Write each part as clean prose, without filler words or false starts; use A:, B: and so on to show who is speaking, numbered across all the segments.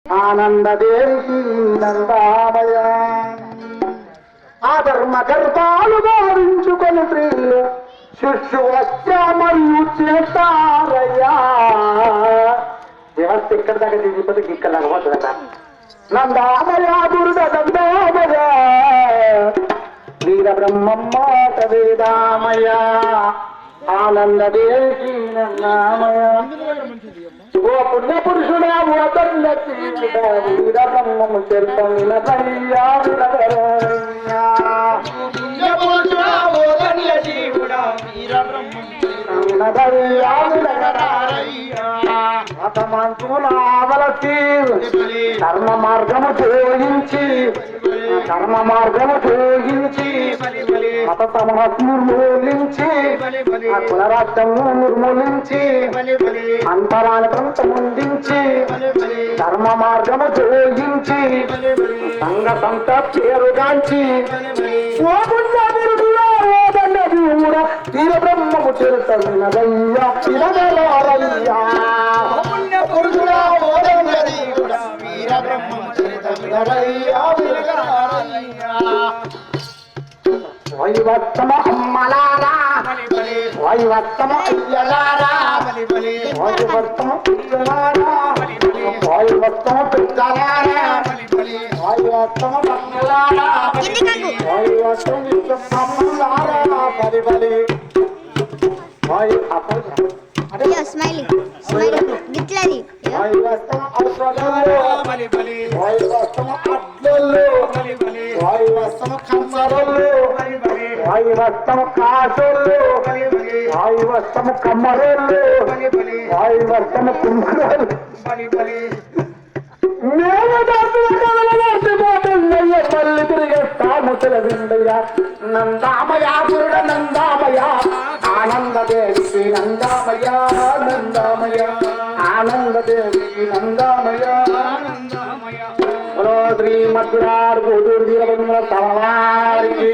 A: ఆనందదేవికి నందామయ ఆ ధర్మ గర్భాలు భావించుకొని ప్రియులు శిష్యు వచ్చా మరియు చేస్తారయ్యా వ్యవస్థ ఎక్కడ దాకా తిరిగిపోతే ఇక్కడ అనుకుంటుందట నందామయ దుర్గ నందామయ వీర బ్రహ్మమ్మ వేదామయ ఆనందదేవికి నందామయ ఓ పుణ్య పురుషుడా వీర బ్రహ్మము చెరుతమిన దయ్యా కర్మ మార్గము జోగించి మత సమస్యను నిర్మూలించి కులరాజ్యము నిర్మూలించి అంతరానికంత ముందించి ధర్మ మార్గము జోగించి సంఘ సంత పేరుగాంచి వీర బ్రహ్మము చేరుతన్నదయ్యా తిరగలారయ్యా వైవత్తమ అమ్మలారా వైవత్తమ అయ్యలారా వైవత్తమ పిల్లలారా వైవత్తమ పెద్దలారా వైవత్తమ పన్నలారా వైవత్తమ విశ్వబ్రహ్మలారా బలి బలి
B: స్మైలీ స్మైలీ గిట్లది
A: వైవత్తమ ఔషధాలు బలి బలి వైవత్తమ అడ్లలు బలి బలి వైవత్తమ కమ్మరలు బలి బలి వైవత్తమ కాసులు బలి బలి వైవత్తమ కమ్మరలు బలి బలి వైవత్తమ కుంకుమలు బలి బలి మళ్ళీ తిరిగేస్తాము తెలివిందయ్యా నందామయ గురుడ నందామయ ఆనందదేవి నందామయ నందామయ ఆనందదేవి నందామయ శ్రీ మధురార్ గోదూరు వీరభద్ర సవారికి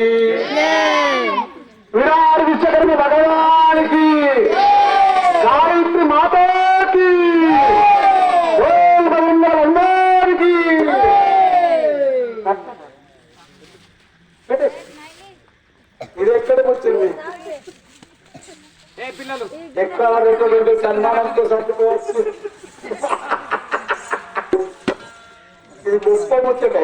A: విరాట్ విశ్వకర్మ భగవానికి గాయత్రి మాతాకి ఇది ఎక్కడికి వచ్చింది ఎక్కడ సన్మానంతో సర్దుకోవచ్చు ఇది గొప్ప ముచ్చట